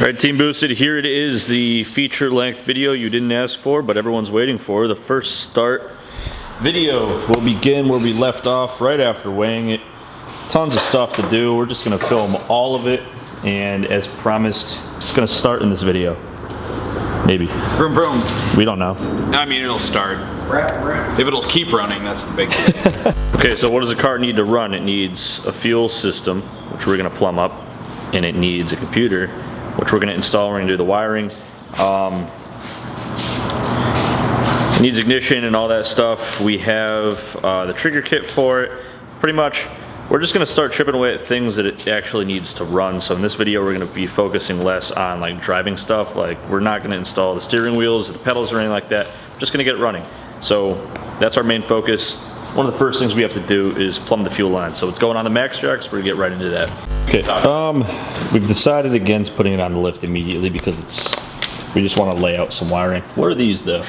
Alright, Team Boosted, here it is, the feature-length video you didn't ask for, but everyone's waiting for. The first start video will begin where we left off right after weighing it. Tons of stuff to do. We're just going to film all of it, and as promised, it's going to start in this video. Maybe. Vroom vroom. We don't know. I mean, it'll start. If it'll keep running, that's the big thing. Okay, so what does a car need to run? It needs a fuel system, which we're going to plumb up, and it needs a computer, which we're going to install. We're going to do the wiring. It needs ignition and all that stuff. We have the trigger kit for it. Pretty much, we're just going to start chipping away at things that it actually needs to run. So in this video, we're going to be focusing less on like driving stuff. Like, we're not going to install the steering wheels or the pedals or anything like that. We're just going to get it running. So that's our main focus. One of the first things we have to do is plumb the fuel line. So it's going on the max tracks. We're going to get right into that. Okay, we've decided against putting it on the lift immediately because we just want to lay out some wiring. What are these though?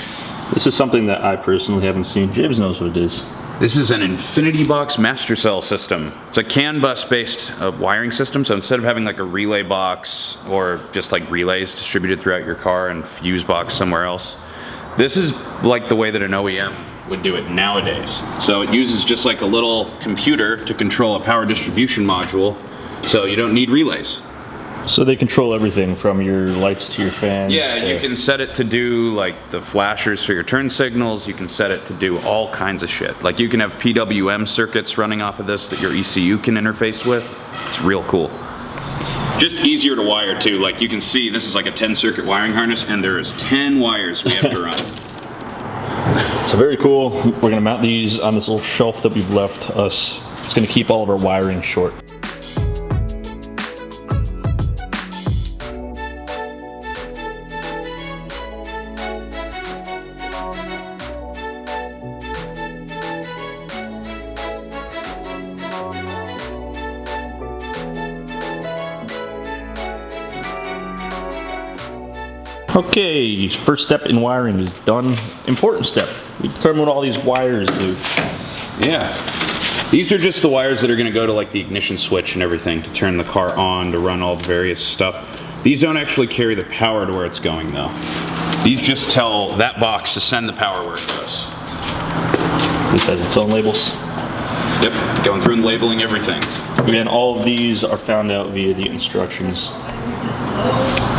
This is something that I personally haven't seen. James knows what it is. This is an Infinity Box Master Cell system. It's a CAN bus based wiring system, so instead of having like a relay box or just like relays distributed throughout your car and fuse box somewhere else, this is like the way that an OEM would do it nowadays. So it uses just like a little computer to control a power distribution module, so you don't need relays. So they control everything from your lights to your fans. Yeah, you can set it to do like the flashers for your turn signals. You can set it to do all kinds of shit. Like you can have PWM circuits running off of this that your ECU can interface with. It's real cool. Just easier to wire too. Like you can see this is like a 10 circuit wiring harness and there is 10 wires we have to run. So very cool. We're going to mount these on this little shelf that we've left us. It's going to keep all of our wiring short. Okay, first step in wiring is done. Important step. We determine what all these wires do. Yeah. These are just the wires that are going to go to like the ignition switch and everything to turn the car on, to run all the various stuff. These don't actually carry the power to where it's going though. These just tell that box to send the power where it goes. This has its own labels. Yep, going through and labeling everything. Again, all of these are found out via the instructions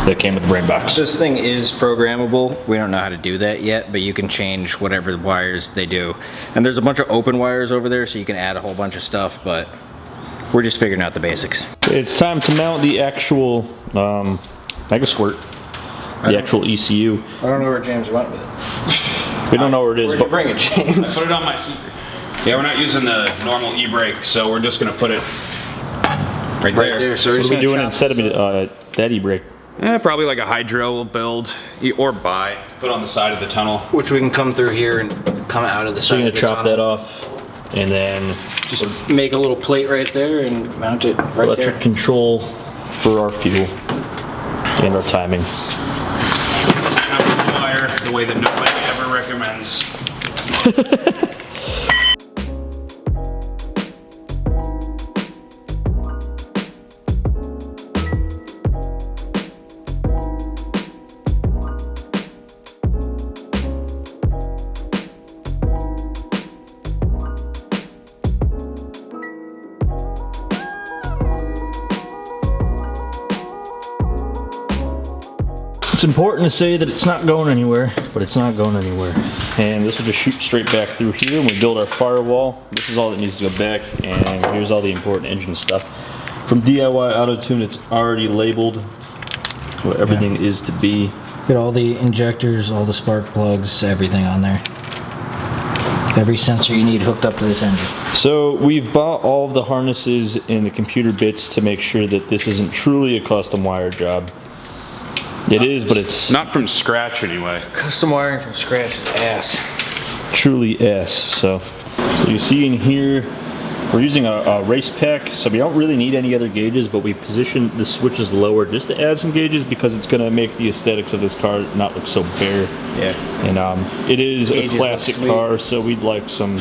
that came with the brain box. This thing is programmable. We don't know how to do that yet, but you can change whatever wires they do. And there's a bunch of open wires over there, so you can add a whole bunch of stuff, but we're just figuring out the basics. It's time to mount the actual Mega Squirt, the actual ECU. I don't know where James went with it. We don't know where it is. Where'd you bring it, James? I put it on my seat. Yeah, we're not using the normal e-brake, so we're just going to put it right there. So what are we doing instead of that e-brake? Probably like a hydro build, or buy, put on the side of the tunnel. Which we can come through here and come out of the side of the tunnel. So you're going to chop that off, and then just make a little plate right there and mount it right electric there. Control for our fuel and our timing. Wire the way that nobody ever recommends. It's important to say that it's not going anywhere, but it's not going anywhere. And this will just shoot straight back through here, and we build our firewall. This is all that needs to go back, and here's all the important engine stuff. From DIY Auto Tune, it's already labeled what everything is to be. Get all the injectors, all the spark plugs, everything on there. Every sensor you need hooked up to this engine. So we've bought all of the harnesses and the computer bits to make sure that this isn't truly a custom wire job. It is, but it's not from scratch anyway. Custom wiring from scratch is ass. Truly ass. So you see in here, we're using a race pack, so we don't really need any other gauges, but we position the switches lower just to add some gauges because it's going to make the aesthetics of this car not look so bare. Yeah. And it is a classic car, so we'd like some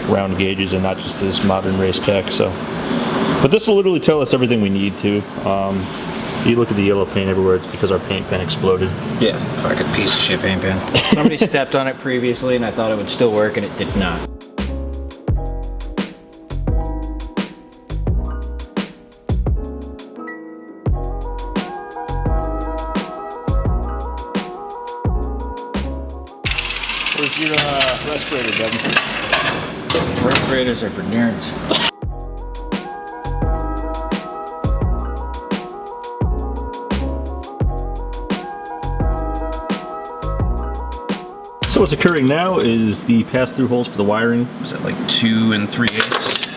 round gauges and not just this modern race pack. So, but this will literally tell us everything we need to. You look at the yellow paint everywhere, it's because our paint pen exploded. Yeah, fucking piece of shit paint pen. Somebody stepped on it previously and I thought it would still work and it did not. Where's your respirator, Devin? Respirators are for nerds. So what's occurring now is the pass-through holes for the wiring. Is that like 2 3/8?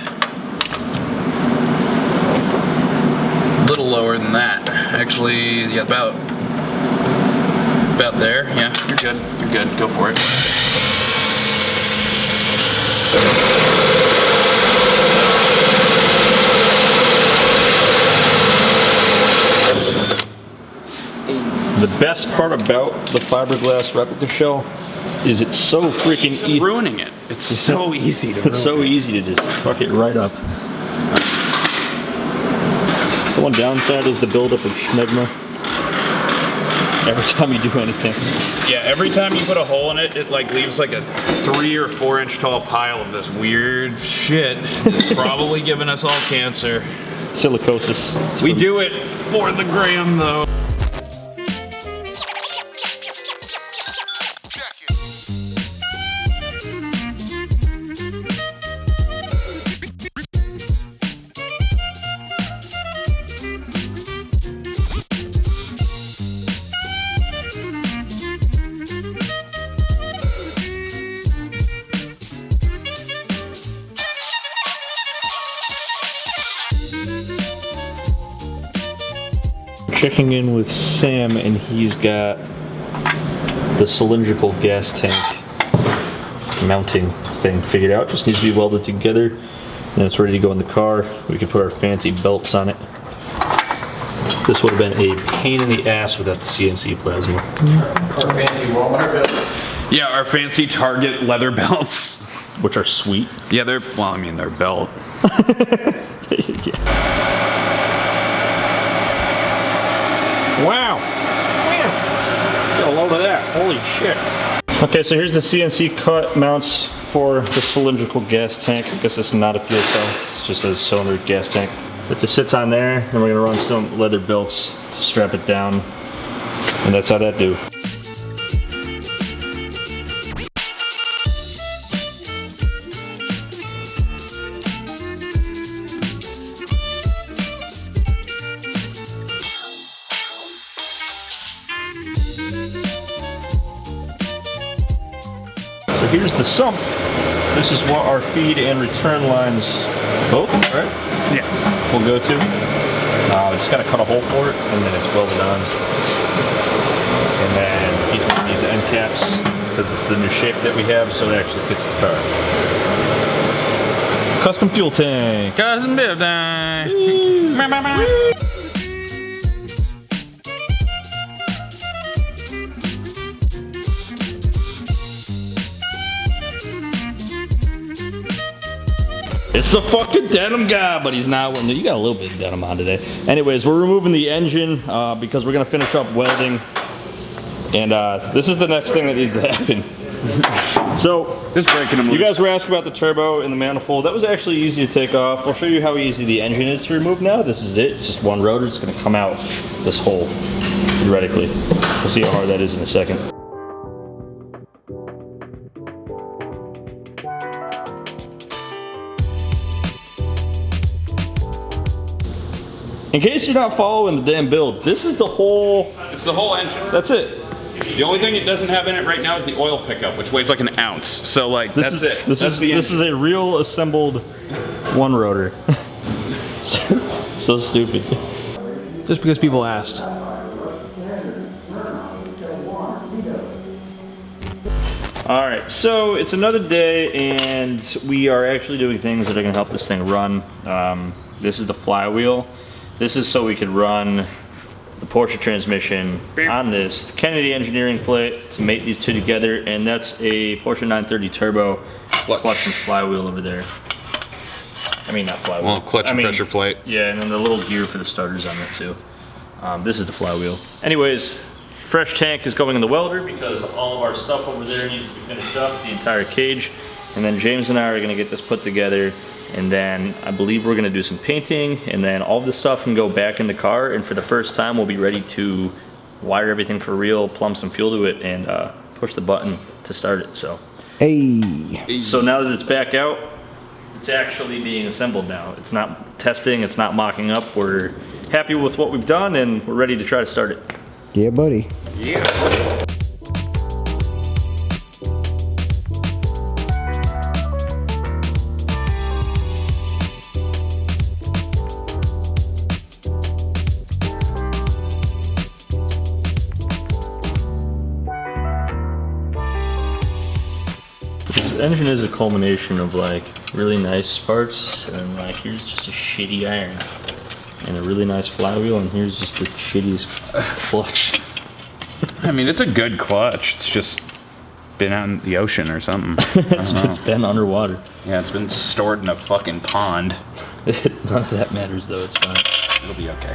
A little lower than that. Actually, yeah, about there. Yeah, you're good. You're good. Go for it. The best part about the fiberglass replica shell is it's so freaking easy. Ruining it. It's so easy to ruin. It's so easy to just fuck it right up. The one downside is the buildup of schmegma. Every time you do anything. Yeah, every time you put a hole in it, it like leaves like a 3 or 4 inch tall pile of this weird shit. It's probably giving us all cancer. Silicosis. We do it for the gram though. Checking in with Sam, and he's got the cylindrical gas tank mounting thing figured out. Just needs to be welded together, and it's ready to go in the car. We can put our fancy belts on it. This would have been a pain in the ass without the CNC plasma. Our fancy Walmart belts. Yeah, our fancy Target leather belts. Which are sweet. Yeah, they're belt. Yeah. Wow. Got a load of that. Holy shit. Okay, so here's the CNC cut mounts for the cylindrical gas tank. I guess this is not a fuel cell. It's just a cylinder gas tank. It just sits on there, and we're gonna run some leather belts to strap it down. And that's how that do. So here's the sump. This is what our feed and return lines both, right? Yeah. We'll go to. Just gotta cut a hole for it, and then it's welded on. And then he's making these end caps because it's the new shape that we have, so it actually fits the car. Custom fuel tank. Custom fuel tank. It's the fucking denim guy, but he's not. You got a little bit of denim on today. Anyways, we're removing the engine because we're gonna finish up welding, and this is the next thing that needs to happen. So, just breaking them loose. You guys were asking about the turbo and the manifold. That was actually easy to take off. I'll show you how easy the engine is to remove now. This is it. It's just one rotor. It's gonna come out this hole theoretically. We'll see how hard that is in a second. In case you're not following the damn build, this is the whole... It's the whole engine. That's it. The only thing it doesn't have in it right now is the oil pickup, which weighs like an ounce. So like, that's it. This is a real assembled one rotor. So stupid. Just because people asked. Alright, so it's another day, and we are actually doing things that are going to help this thing run. This is the flywheel. This is so we could run the Porsche transmission on this Kennedy engineering plate to mate these two together, and that's a Porsche 930 turbo clutch and flywheel over there. I mean, not flywheel. Well, clutch and pressure plate. Yeah, and then the little gear for the starters on it too. This is the flywheel. Anyways, fresh tank is going in the welder because all of our stuff over there needs to be finished up, the entire cage. And then James and I are gonna get this put together, and then I believe we're gonna do some painting, and then all of the stuff can go back in the car, and for the first time we'll be ready to wire everything for real, plumb some fuel to it, and push the button to start it. So So now that it's back out, it's actually being assembled now. It's not testing, it's not mocking up. We're happy with what we've done, and we're ready to try to start it. Yeah, buddy. Yeah. This engine is a culmination of like really nice parts, and like here's just a shitty iron, and a really nice flywheel, and here's just the shittiest clutch. I mean, it's a good clutch. It's just been out in the ocean or something. It's been underwater. Yeah, it's been stored in a fucking pond. None of that matters though, it's fine. It'll be okay.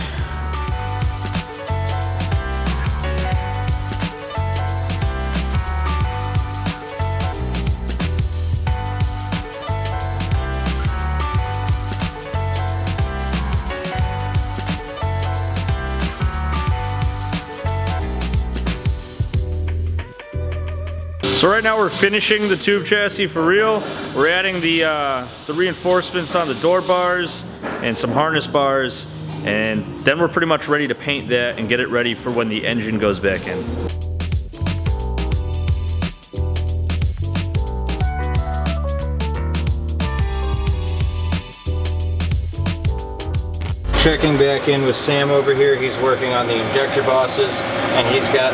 So right now we're finishing the tube chassis for real. We're adding the reinforcements on the door bars and some harness bars, and then we're pretty much ready to paint that and get it ready for when the engine goes back in. Checking back in with Sam over here. He's working on the injector bosses, and he's got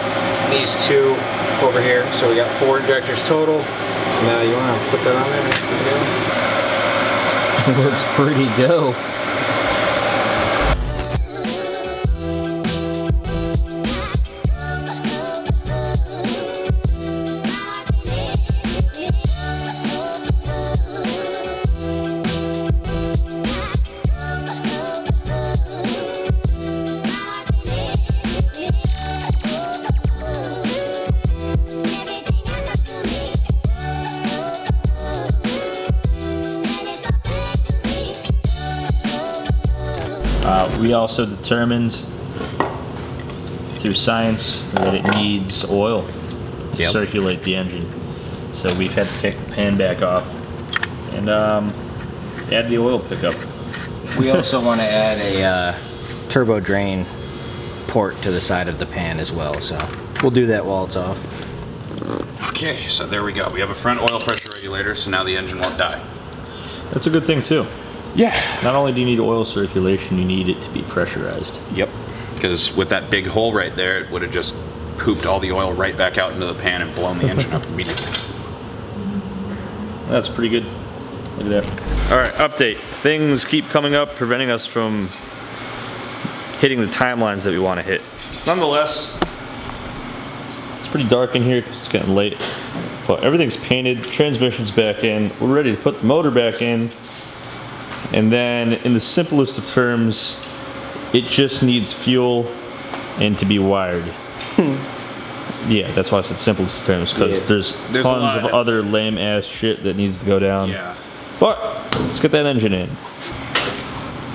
these two over here. So we got 4 injectors total. Now you want to put that on there? Looks pretty dope. We also determined through science that it needs oil to circulate the engine. So we've had to take the pan back off and add the oil pickup. We also want to add a turbo drain port to the side of the pan as well. So we'll do that while it's off. Okay, so there we go. We have a front oil pressure regulator, so now the engine won't die. That's a good thing too. Yeah. Not only do you need oil circulation, you need it to be pressurized. Yep. Because with that big hole right there, it would have just pooped all the oil right back out into the pan and blown the engine up immediately. That's pretty good. Look at that. All right, update. Things keep coming up, preventing us from hitting the timelines that we want to hit. Nonetheless, it's pretty dark in here because it's getting late. But everything's painted, transmission's back in. We're ready to put the motor back in. And then, in the simplest of terms, it just needs fuel and to be wired. Yeah, that's why I said simplest of terms, because there's tons of other lame ass shit that needs to go down. Yeah. But let's get that engine in.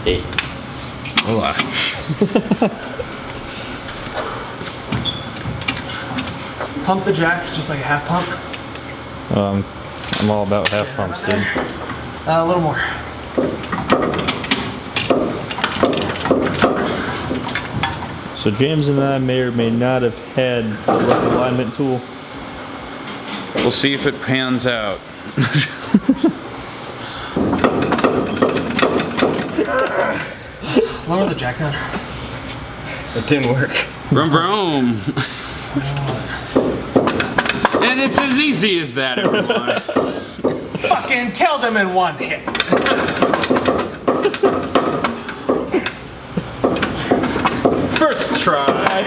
Hey. Hola. Pump the jack, just like a half pump. I'm all about half pumps, dude. A little more. So James and I may or may not have had the rough alignment tool. We'll see if it pans out. Lower the jack down. It didn't work. Vroom vroom. And it's as easy as that, everyone. Fucking killed him in one hit. First try.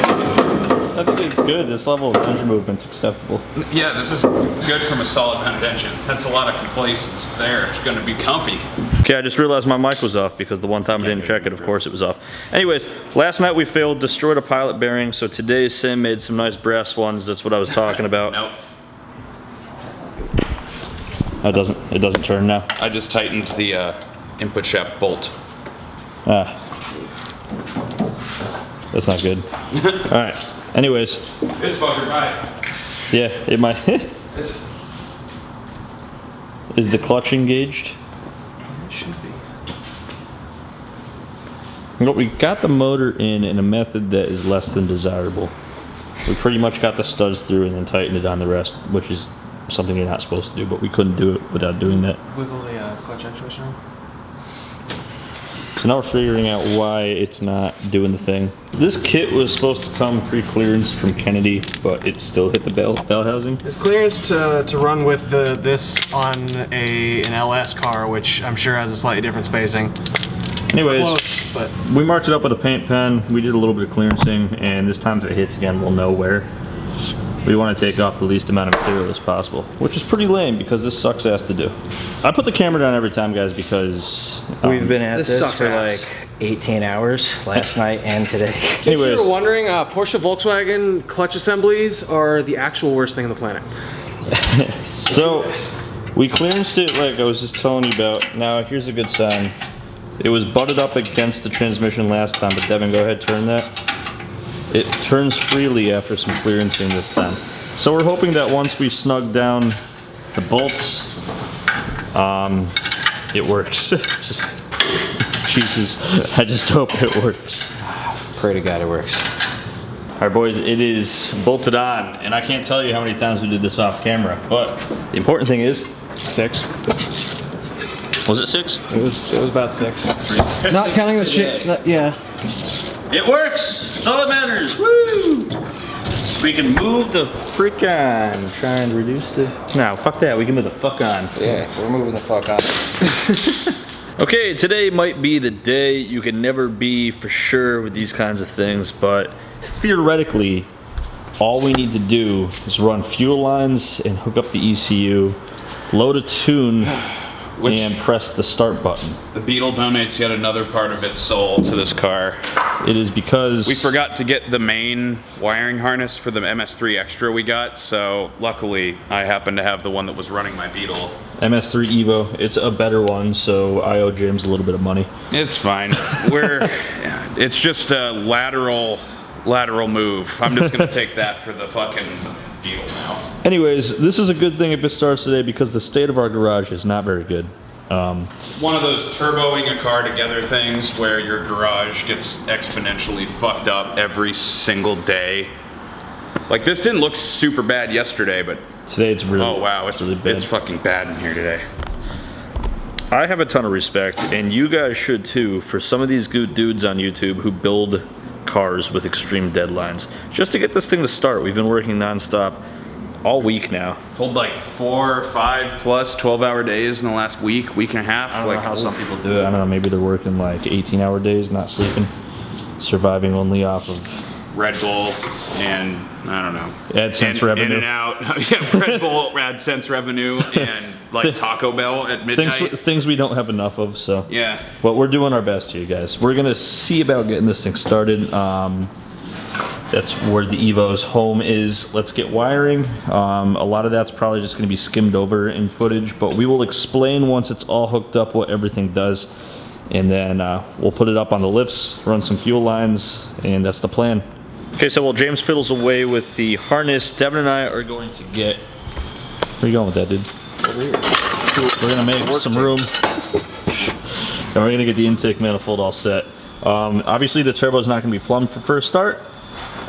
Let's see it's good. This level of engine movement's acceptable. Yeah, this is good from a solid mounted engine. That's a lot of complacence there. It's going to be comfy. Okay, I just realized my mic was off because the one time I didn't check it, of course it was off. Anyways, last night we failed, destroyed a pilot bearing, so today Sim made some nice brass ones. That's what I was talking about. Nope. It doesn't turn now. I just tightened the input shaft bolt. Ah. That's not good. Alright, anyways. It's fucking right. Yeah, it might. Is the clutch engaged? It should be. Well, we got the motor in a method that is less than desirable. We pretty much got the studs through and then tightened it on the rest, which is something you're not supposed to do, but we couldn't do it without doing that. Wiggle the clutch actuation. So now we're figuring out why it's not doing the thing. This kit was supposed to come pre-clearance from Kennedy, but it still hit the bell housing. It's clearance to run with this on an LS car, which I'm sure has a slightly different spacing. Anyways, close, but we marked it up with a paint pen. We did a little bit of clearancing, and this time if it hits again, we'll know where. We want to take off the least amount of material as possible, which is pretty lame because this sucks ass to do. I put the camera down every time, guys, because We've been at this this sucks for ass. like 18 hours last night and today. if you anyways, were wondering, Porsche Volkswagen clutch assemblies are the actual worst thing on the planet. so we clearanced it like I was just telling you about. Now here's a good sign. It was butted up against the transmission last time, but Devin, go ahead, turn that. It turns freely after some clearancing this time. So we're hoping that once we snug down the bolts, it works. Just, Jesus, I just hope it works. Pray to God it works. All right, boys, it is bolted on, and I can't tell you how many times we did this off camera, but the important thing is 6. Was it 6? It was about 6. Not counting the shit. Yeah. It works! That's all that matters! Woo! We can move the frick on. Try and reduce the... No, fuck that. We can move the fuck on. Yeah, we're moving the fuck on. Okay, today might be the day. You can never be for sure with these kinds of things, but theoretically, all we need to do is run fuel lines and hook up the ECU, load a tune, and press the start button. The Beetle donates yet another part of its soul to this car. It is because... We forgot to get the main wiring harness for the MS3 Extra we got, so luckily I happen to have the one that was running my Beetle. MS3 Evo, it's a better one, so I owe James a little bit of money. It's fine. It's just a lateral move. I'm just gonna take that for the fucking Beetle now. Anyways, this is a good thing if it starts today because the state of our garage is not very good. One of those turboing a car together things where your garage gets exponentially fucked up every single day. Like, this didn't look super bad yesterday, but Today it's really, oh wow, it's really bad. It's fucking bad in here today. I have a ton of respect, and you guys should too, for some of these good dudes on YouTube who build cars with extreme deadlines. Just to get this thing to start, we've been working nonstop all week now. Pulled like 4 or 5 plus 12-hour days in the last week and a half. I don't know how some people do it. I don't know, maybe they're working like 18-hour days, not sleeping, surviving only off of Red Bull and I don't know. AdSense revenue. In and out. Yeah, Red Bull, AdSense revenue, and like Taco Bell at midnight. Things we don't have enough of, so. Yeah. But we're doing our best here, guys. We're gonna see about getting this thing started. That's where the Evo's home is. Let's get wiring. A lot of that's probably just gonna be skimmed over in footage, but we will explain once it's all hooked up what everything does. And then we'll put it up on the lifts, run some fuel lines, and that's the plan. Okay, so while James fiddles away with the harness, Devin and I are going to get... Where are you going with that, dude? Over here. We're gonna make some room. And we're gonna get the intake manifold all set. Obviously the turbo's not gonna be plumbed for first start.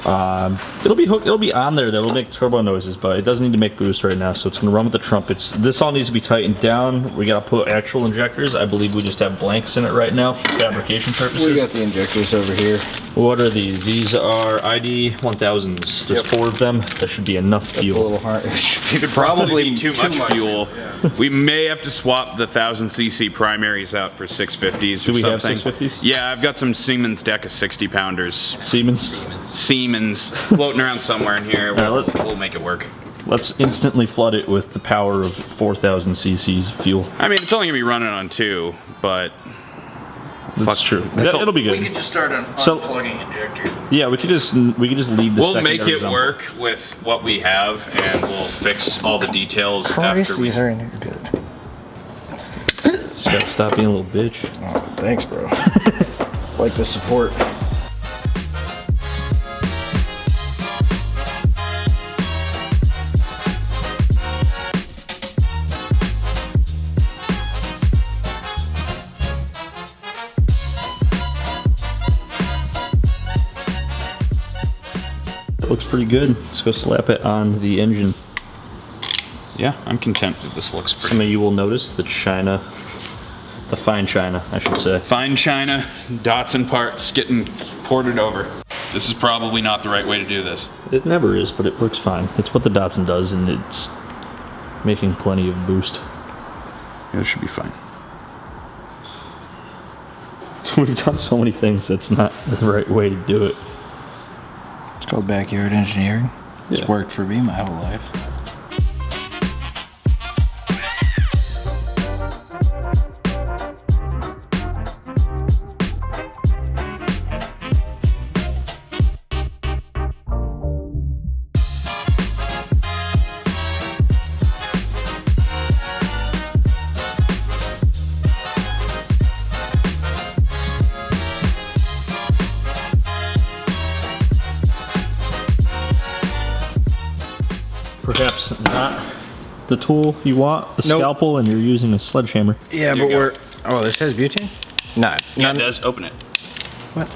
It'll be hooked, it'll be on there, that'll make turbo noises, but it doesn't need to make boost right now, so it's gonna run with the trumpets. This all needs to be tightened down. We gotta put actual injectors. I believe we just have blanks in it right now for fabrication purposes. We got the injectors over here. What are these? These are ID 1000s. There's 4 of them. That should be enough A fuel. little hard. Should probably be too much fuel. We may have to swap the 1000cc primaries out for 650s or Do we have something. 650s? Yeah, I've got some Siemens deck of 60 pounders. Siemens? Siemens floating around somewhere in here. We'll make it work. Let's instantly flood it with the power of 4,000 cc's of fuel. I mean, it's only gonna be running on 2, but That's true. It'll be good. We could just start unplugging injectors. Yeah, we could just leave the we'll make secondaries it on. work with what we have, and we'll fix all the details after we. These are in here good. Just gotta stop being a little bitch. Oh, thanks, bro. Like the support. It looks pretty good. Let's go slap it on the engine. Yeah, I'm content that this looks pretty. Some of you will notice the china, the fine china, I should say. Fine china, dots and parts getting ported over. This is probably not the right way to do this. It never is, but it works fine. It's what the Datsun does, and it's making plenty of boost. Yeah, it should be fine. We've done so many things that's not the right way to do it. It's called backyard engineering. It's Yeah. worked for me my whole life. Perhaps not the tool you want, the Nope. scalpel, and you're using a sledgehammer. Yeah, Here but you we're. Oh, this has butane? Not. Yeah, None. it does. Open it. What?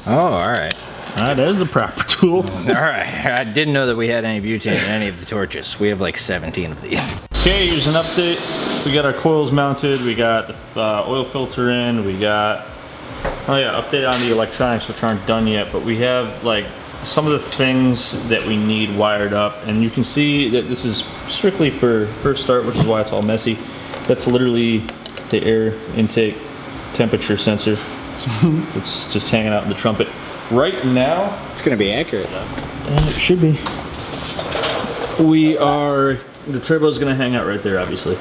Oh, all right. Alright, there's the proper tool. All right. I didn't know that we had any butane in any of the torches. We have like 17 of these. Okay, here's an update. We got our coils mounted, we got the oil filter in, we got, oh yeah, update on the electronics, which aren't done yet, but we have like some of the things that we need wired up, and you can see that this is strictly for first start, which is why it's all messy. That's literally the air intake temperature sensor. It's just hanging out in the trumpet. Right now, It's going to be accurate, though. and it should be. The turbo's gonna hang out right there, obviously.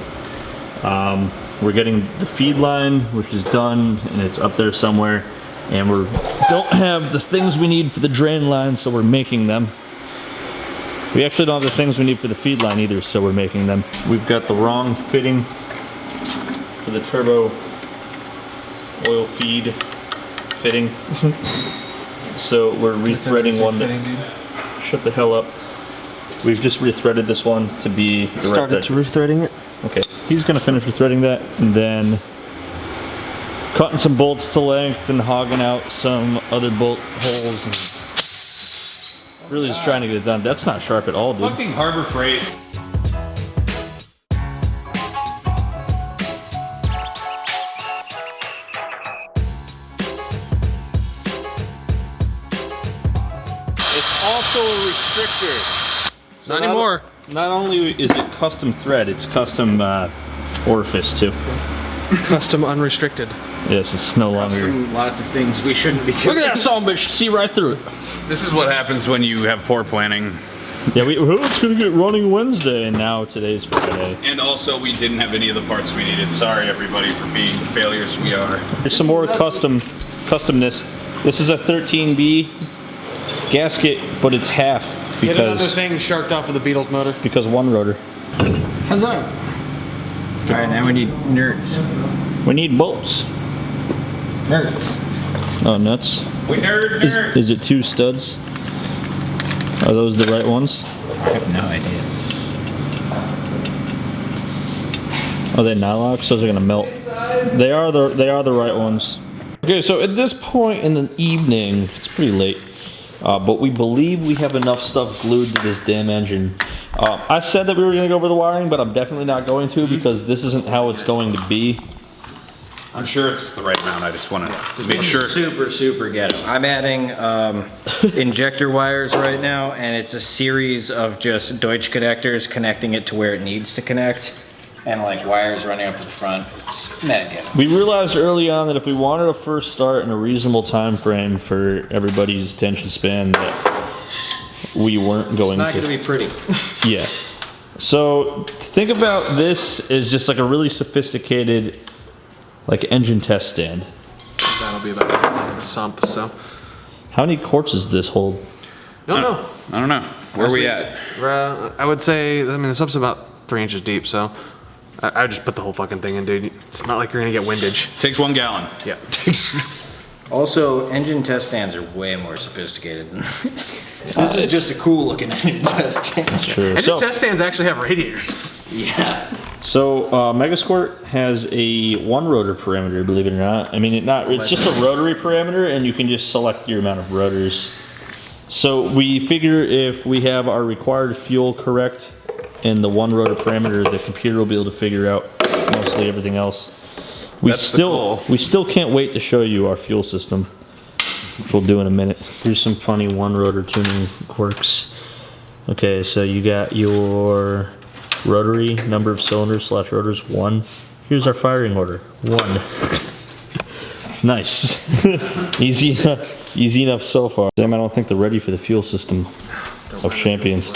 We're getting the feed line, which is done, and it's up there somewhere. And we don't have the things we need for the drain line, so we're making them. We actually don't have the things we need for the feed line either, so we're making them. We've got the wrong fitting for the turbo oil feed fitting. So we're rethreading one. Shut the hell up. We've just rethreaded this one to be the Started right to rethreading it. Okay, he's gonna finish rethreading that, and then cutting some bolts to length and hogging out some other bolt holes. And really just trying to get it done. That's not sharp at all, dude. Fucking Harbor Freight. It's also a restrictor. So Not anymore. Not only is it custom thread, it's custom orifice too. Custom unrestricted. Yes, it's no longer. Lots of things we shouldn't be doing. Look at that son of a bitch, see right through it. This is what happens when you have poor planning. Yeah, it's gonna get running Wednesday, and now today's Friday. And also, we didn't have any of the parts we needed. Sorry, everybody, for being the failures we are. There's some more customness. This is a 13B gasket, but it's half Get another because thing sharked off of the Beetle's motor. One-Rotor. How's that? All right, now we need nerds. We need bolts. Nerds. Oh, nuts. We nerd. Is it 2 studs? Are those the right ones? I have no idea. Are they nylocks? Those are gonna melt. They are the right ones. Okay, so at this point in the evening, it's pretty late, but we believe we have enough stuff glued to this damn engine. I said that we were gonna go over the wiring, but I'm definitely not going to because this isn't how it's going to be. I'm sure it's the right amount. I just want to make sure. Super ghetto. I'm adding injector wires right now, and it's a series of just Deutsch connectors connecting it to where it needs to connect, and like wires running up to the front. It's mad ghetto. We realized early on that if we wanted a first start in a reasonable time frame for everybody's attention span, that we weren't going to. It's not going to be pretty. Yeah. So think about this as just like a really sophisticated, like engine test stand. That'll be about like a sump, so. How many quarts does this hold? Don't know. I don't know. Where are we at? I would say, I mean, the sump's about 3 inches deep, so I would just put the whole fucking thing in, dude. It's not like you're gonna get windage. Takes 1 gallon. Yeah. Also, engine test stands are way more sophisticated than this. This is just a cool looking engine test stand. Sure. Engine test stands actually have radiators. Yeah. So Megasquirt has a one-rotor parameter, believe it or not. I mean, it's just a rotary parameter, and you can just select your amount of rotors. So we figure if we have our required fuel correct in the one-rotor parameter, the computer will be able to figure out mostly everything else. We still can't wait to show you our fuel system, which we'll do in a minute. Here's some funny one-rotor tuning quirks. Okay, so you got your rotary number of cylinders / rotors 1. Here's our firing order 1. Nice. Easy enough so far. Sam, I don't think they're ready for the fuel system of champions.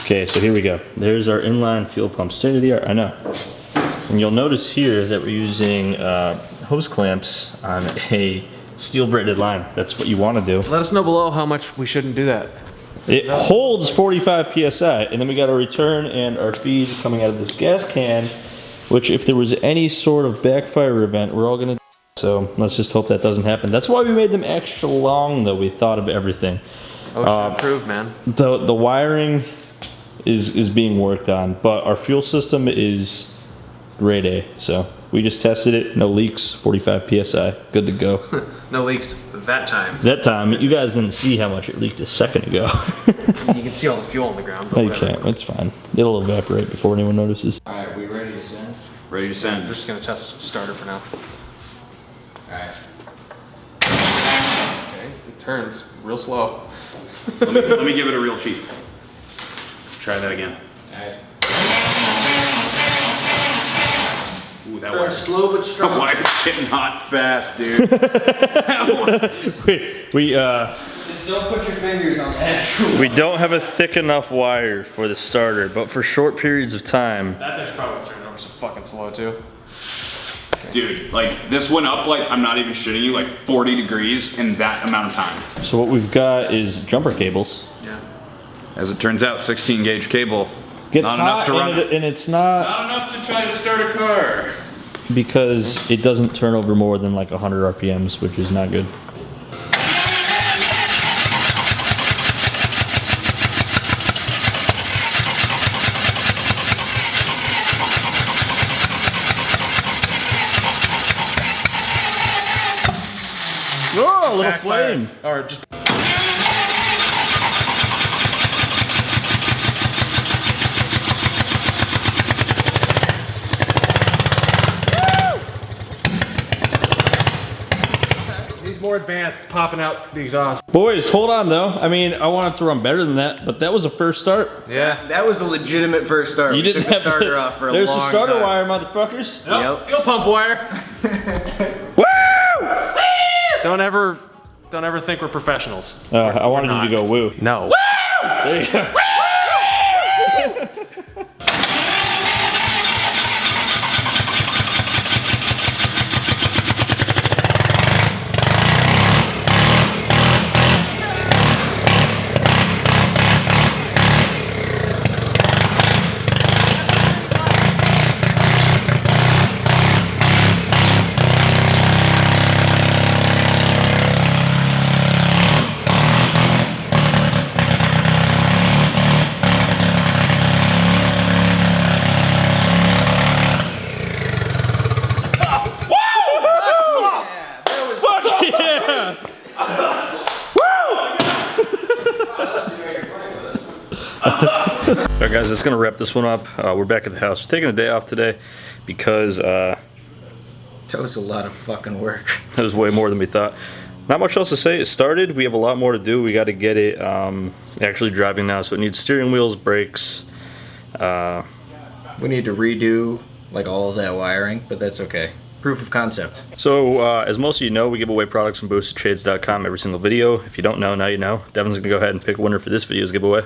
Okay, so here we go. There's our inline fuel pump, state of the art. I know. And you'll notice here that we're using hose clamps on a steel braided line. That's what you want to do. Let us know below how much we shouldn't do that. It holds 45 PSI, and then we got our return and our feed coming out of this gas can, which if there was any sort of backfire event, we're all gonna die. So let's just hope that doesn't happen. That's why we made them extra long, though. We thought of everything. Oh, improved, man. The wiring is being worked on, but our fuel system is grade A. So we just tested it, no leaks, 45 PSI, good to go. No leaks that time. That time, you guys didn't see how much it leaked a second ago. You can see all the fuel on the ground. No, you can't, it's fine. It'll evaporate before anyone notices. Alright, we ready to send? Ready to send. We're just gonna test starter for now. Alright. Okay, it turns real slow. Let me give it a real chief. Let's try that again. Alright. Ooh, that wire's slow but strong. The wire's getting hot fast, dude. we Just don't put your fingers on that. we don't have a thick enough wire for the starter, but for short periods of time. That's actually probably what's turning over so fucking slow too. Dude, like this went up like, I'm not even shitting you, like 40 degrees in that amount of time. So what we've got is jumper cables. Yeah. As it turns out, 16 gauge cable, Gets not hot enough to run. and it's not Not enough to try to start a car. because it doesn't turn over more than like 100 RPMs, which is not good. Oh, a little flame. Or just. Needs more advanced, popping out the exhaust. Boys, hold on though. I mean, I want it to run better than that, but that was a first start. Yeah. That was a legitimate first start. You didn't took have the starter off for a There's long the starter time. wire, motherfuckers. Yep. Fuel pump wire. Woo! Don't ever think we're professionals. I wanted you to go woo. No. There you go. Alright guys, that's gonna wrap this one up. We're back at the house. We're taking a day off today because That was a lot of fucking work. That was way more than we thought. Not much else to say. It started. We have a lot more to do. We got to get it actually driving now. So it needs steering wheels, brakes. We need to redo like all of that wiring, but that's okay. Proof of concept. So as most of you know, we give away products from boostedshades.com every single video. If you don't know, now you know. Devin's going to go ahead and pick a winner for this video's giveaway.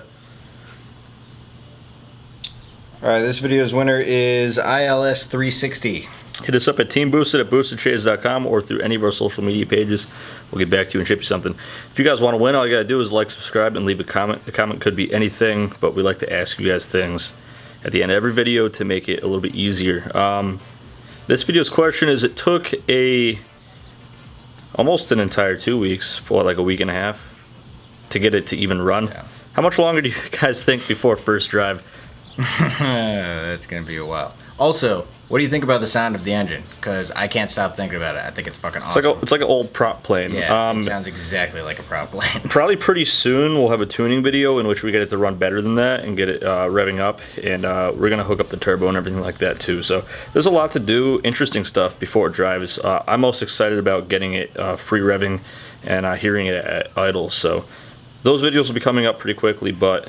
Alright, this video's winner is ILS 360. Hit us up at Teamboosted at boostedshades.com or through any of our social media pages. We'll get back to you and ship you something. If you guys want to win, all you got to do is like, subscribe, and leave a comment. The comment could be anything, but we like to ask you guys things at the end of every video to make it a little bit easier. This video's question is, it took almost an entire 2 weeks, or like a week and a half, to get it to even run. Yeah. How much longer do you guys think before first drive? That's gonna be a while. Also, what do you think about the sound of the engine? Because I can't stop thinking about it. I think it's fucking awesome. It's like an old prop plane. Yeah, it sounds exactly like a prop plane. Probably pretty soon we'll have a tuning video in which we get it to run better than that and get it revving up, and we're gonna hook up the turbo and everything like that too. So there's a lot to do, interesting stuff before it drives. I'm most excited about getting it free revving and hearing it at idle. So those videos will be coming up pretty quickly, but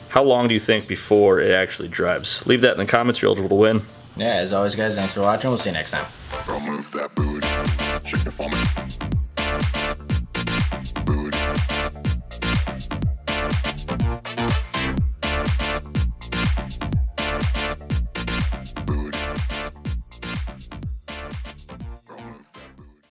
how long do you think before it actually drives? Leave that in the comments. You're eligible to win. Yeah, as always, guys, thanks for watching. We'll see you next time. I'll move that booty. Shake the